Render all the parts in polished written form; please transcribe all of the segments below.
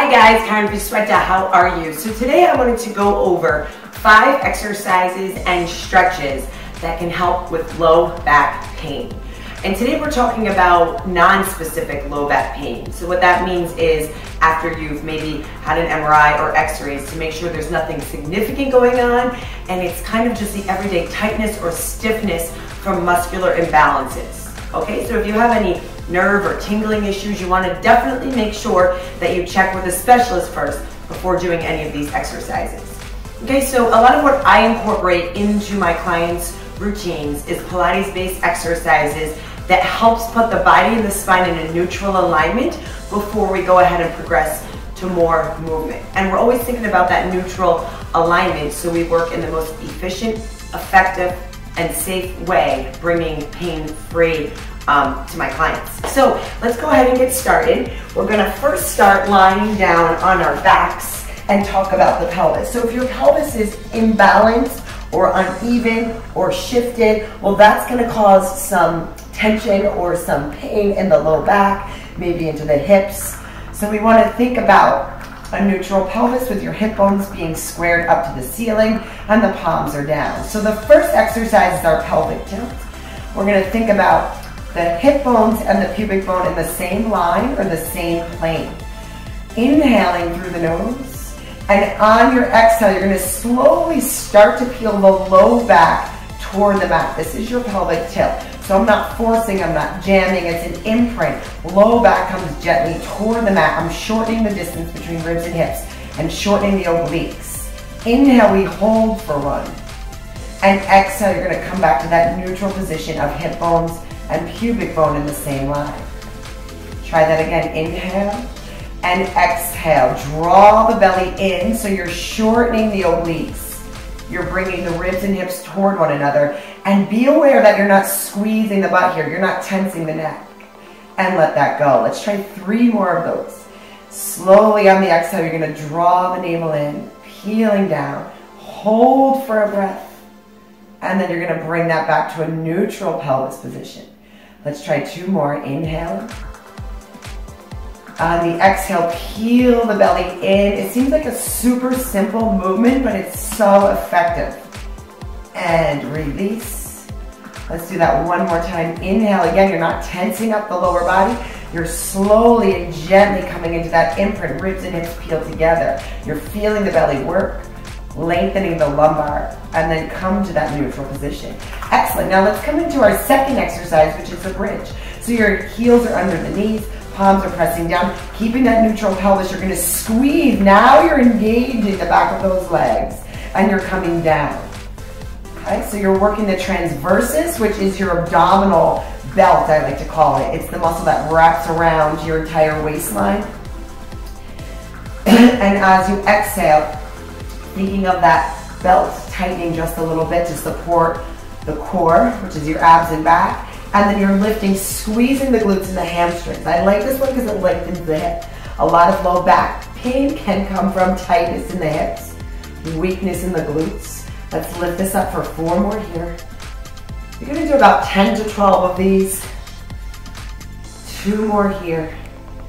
Hi guys, Karen Vizueta, how are you? So today I wanted to go over 5 exercises and stretches that can help with low back pain. And today we're talking about non-specific low back pain. So what that means is after you've maybe had an MRI or x-rays to make sure there's nothing significant going on and it's kind of just the everyday tightness or stiffness from muscular imbalances. Okay, so if you have any nerve or tingling issues, you want to definitely make sure that you check with a specialist first before doing any of these exercises. Okay, so a lot of what I incorporate into my clients' routines is Pilates-based exercises that helps put the body and the spine in a neutral alignment before we go ahead and progress to more movement. And we're always thinking about that neutral alignment so we work in the most efficient, effective, and safe way, bringing pain-free to my clients. So let's go ahead and get started. We're gonna first start lying down on our backs and talk about the pelvis. So if your pelvis is imbalanced or uneven or shifted, well, that's gonna cause some tension or some pain in the low back, maybe into the hips. So we wanna think about a neutral pelvis with your hip bones being squared up to the ceiling and the palms are down. So the first exercise is our pelvic tilt. We're gonna think about the hip bones and the pubic bone in the same line or the same plane. Inhaling through the nose, and on your exhale, you're gonna slowly start to peel the low back toward the mat. This is your pelvic tilt. So I'm not forcing, I'm not jamming, it's an imprint. Low back comes gently toward the mat. I'm shortening the distance between ribs and hips and shortening the obliques. Inhale, we hold for 1. And exhale, you're gonna come back to that neutral position of hip bones and pubic bone in the same line. Try that again, inhale and exhale. Draw the belly in so you're shortening the obliques. You're bringing the ribs and hips toward one another, and be aware that you're not squeezing the butt here. You're not tensing the neck. And let that go. Let's try 3 more of those. Slowly on the exhale, you're gonna draw the navel in, peeling down. Hold for a breath. And then you're gonna bring that back to a neutral pelvis position. Let's try 2 more. Inhale. On the exhale, peel the belly in. It seems like a super simple movement, but it's so effective. And release. Let's do that 1 more time. Inhale. Again, you're not tensing up the lower body. You're slowly and gently coming into that imprint. Ribs and hips peel together. You're feeling the belly work, lengthening the lumbar, and then come to that neutral position. Excellent. Now let's come into our second exercise, which is the bridge. So your heels are under the knees. Palms are pressing down, keeping that neutral pelvis. You're gonna squeeze. Now you're engaging the back of those legs and you're coming down. Okay, so you're working the transversus, which is your abdominal belt, I like to call it. It's the muscle that wraps around your entire waistline. And as you exhale, thinking of that belt tightening just a little bit to support the core, which is your abs and back. And then you're lifting, squeezing the glutes and the hamstrings. I like this one because it lengthens the hip. A lot of low back pain can come from tightness in the hips, weakness in the glutes. Let's lift this up for 4 more here. You're gonna do about 10 to 12 of these. 2 more here.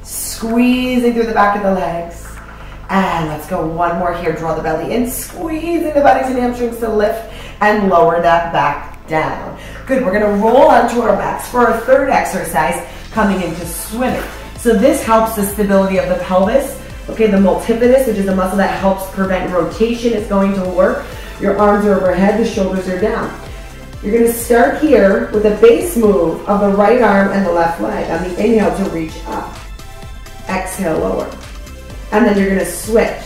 Squeezing through the back of the legs. And let's go 1 more here. Draw the belly in, squeezing the buttock and hamstrings to lift and lower that back down. Good, we're gonna roll onto our backs for our third exercise, coming into swimming. So this helps the stability of the pelvis. Okay, the multifidus, which is a muscle that helps prevent rotation, is going to work. Your arms are overhead, the shoulders are down. You're gonna start here with a base move of the right arm and the left leg. On the inhale to reach up. Exhale, lower. And then you're gonna switch.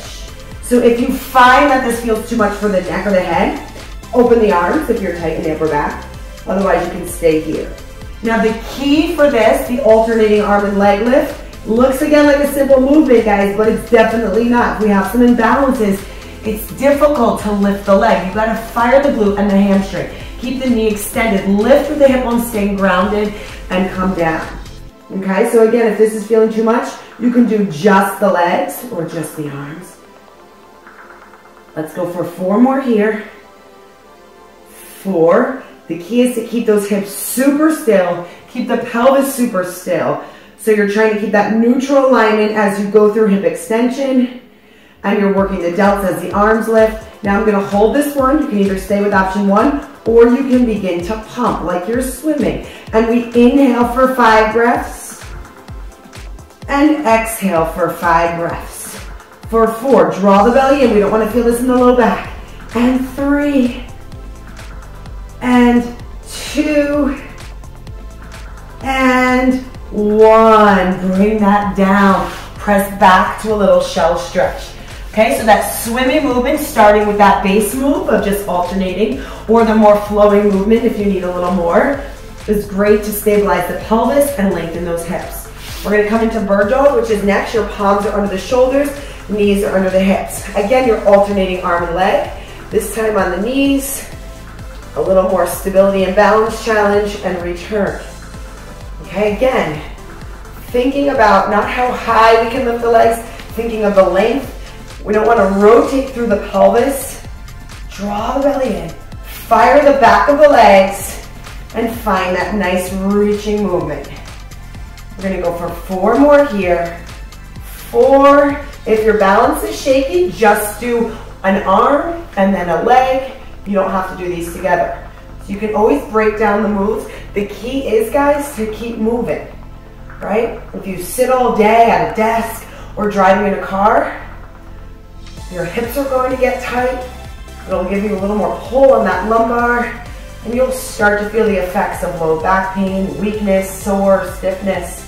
So if you find that this feels too much for the neck or the head, open the arms if you're tight in the upper back. Otherwise, you can stay here. Now, the key for this, the alternating arm and leg lift, looks again like a simple movement, guys, but it's definitely not. If we have some imbalances, it's difficult to lift the leg. You've got to fire the glute and the hamstring. Keep the knee extended. Lift with the hip bone staying grounded and come down. Okay, so again, if this is feeling too much, you can do just the legs or just the arms. Let's go for 4 more here. 4. The key is to keep those hips super still, keep the pelvis super still, So you're trying to keep that neutral alignment as you go through hip extension, and you're working the delts as the arms lift. Now I'm gonna hold this one. You can either stay with option 1, or you can begin to pump like you're swimming. And we inhale for 5 breaths, and exhale for 5 breaths. For 4, draw the belly in. We don't wanna feel this in the low back. And 3, and 2, and 1. Bring that down. Press back to a little shell stretch. Okay, so that swimming movement, starting with that base move of just alternating, or the more flowing movement if you need a little more, is great to stabilize the pelvis and lengthen those hips. We're gonna come into Murdo, which is next. Your palms are under the shoulders, knees are under the hips. Again, you're alternating arm and leg. This time on the knees, a little more stability and balance challenge, and return. Okay, again, thinking about not how high we can lift the legs, thinking of the length. We don't want to rotate through the pelvis. Draw the belly in. Fire the back of the legs, and find that nice reaching movement. We're going to go for 4 more here. 4. If your balance is shaky, just do an arm and then a leg. You don't have to do these together. So you can always break down the moves. The key is, guys, to keep moving, right? If you sit all day at a desk or driving in a car, your hips are going to get tight. It'll give you a little more pull on that lumbar, and you'll start to feel the effects of low back pain, weakness, sore, stiffness.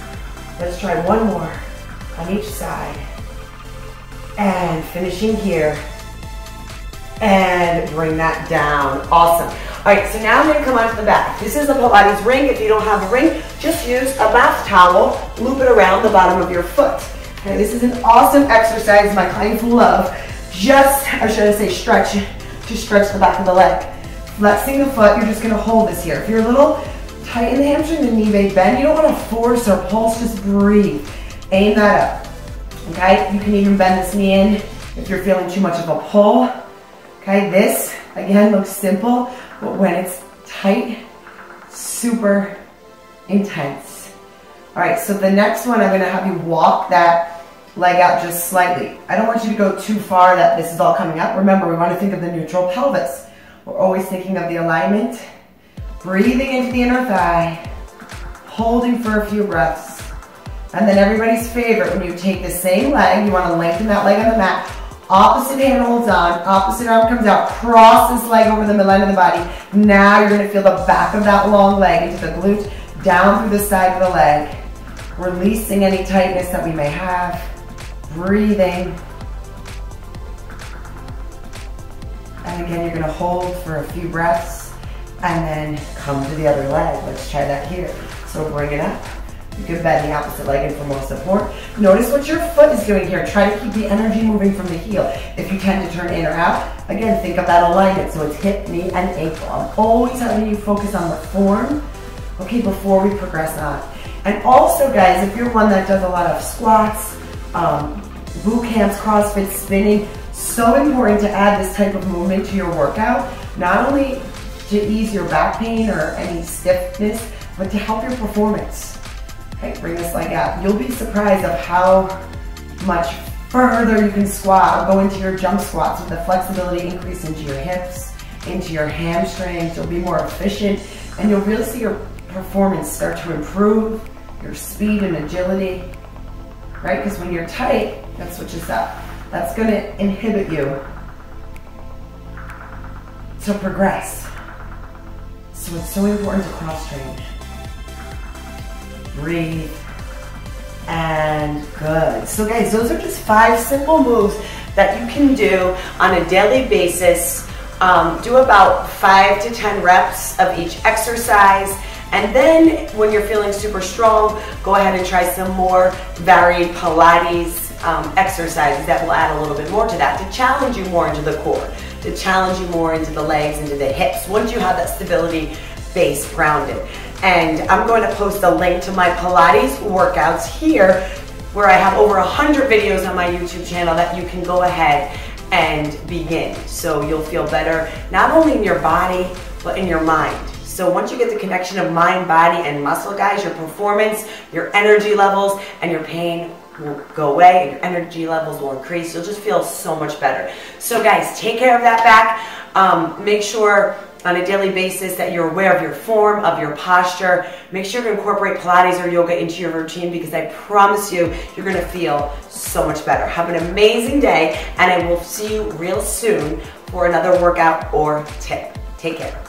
Let's try 1 more on each side. And finishing here. And bring that down. Awesome. All right, so now I'm going to come onto the back. This is a Pilates ring. If you don't have a ring, just use a bath towel, loop it around the bottom of your foot. Okay, this is an awesome exercise my clients love. Or should I say stretch, to stretch the back of the leg. Flexing the foot, you're just going to hold this here. If you're a little tight in the hamstring, the knee may bend. You don't want to force or pulse, just breathe. Aim that up. Okay, you can even bend this knee in if you're feeling too much of a pull. Okay, this, again, looks simple, but when it's tight, super intense. All right, so the next one, I'm gonna have you walk that leg out just slightly. I don't want you to go too far that this is all coming up. Remember, we wanna think of the neutral pelvis. We're always thinking of the alignment. Breathing into the inner thigh, holding for a few breaths. And then everybody's favorite, when you take the same leg, you wanna lengthen that leg on the mat, opposite hand holds on, opposite arm comes out, cross this leg over the middle end of the body. Now you're gonna feel the back of that long leg into the glute, down through the side of the leg, releasing any tightness that we may have, breathing. And again, you're gonna hold for a few breaths and then come to the other leg. Let's try that here. So bring it up. You can bend the opposite leg in for more support. Notice what your foot is doing here. Try to keep the energy moving from the heel. If you tend to turn in or out, again, think of that alignment. So it's hip, knee, and ankle. I'm always having you focus on the form, okay, before we progress on. And also, guys, if you're one that does a lot of squats, boot camps, CrossFit, spinning, so important to add this type of movement to your workout, not only to ease your back pain or any stiffness, but to help your performance. Okay, bring this leg out. You'll be surprised of how much further you can squat or go into your jump squats with the flexibility increase into your hips, into your hamstrings. You'll be more efficient, and you'll really see your performance start to improve, your speed and agility, right? Because when you're tight, that switches up. That's going to inhibit you to progress. So it's so important to cross-train. Breathe, and good. So guys, those are just 5 simple moves that you can do on a daily basis. Do about 5 to 10 reps of each exercise, and then when you're feeling super strong, go ahead and try some more varied Pilates exercises that will add a little bit more to that, to challenge you more into the core, to challenge you more into the legs, into the hips, once you have that stability base grounded. And I'm going to post a link to my Pilates workouts here, where I have over 100 videos on my YouTube channel that you can go ahead and begin. So you'll feel better, not only in your body, but in your mind. So once you get the connection of mind, body, and muscle, guys, your performance, your energy levels, and your pain will go away, and your energy levels will increase. You'll just feel so much better. So guys, take care of that back. Make sure on a daily basis that you're aware of your form, of your posture. Make sure to incorporate Pilates or yoga into your routine, because I promise you, you're gonna feel so much better. Have an amazing day, and I will see you real soon for another workout or tip. Take care.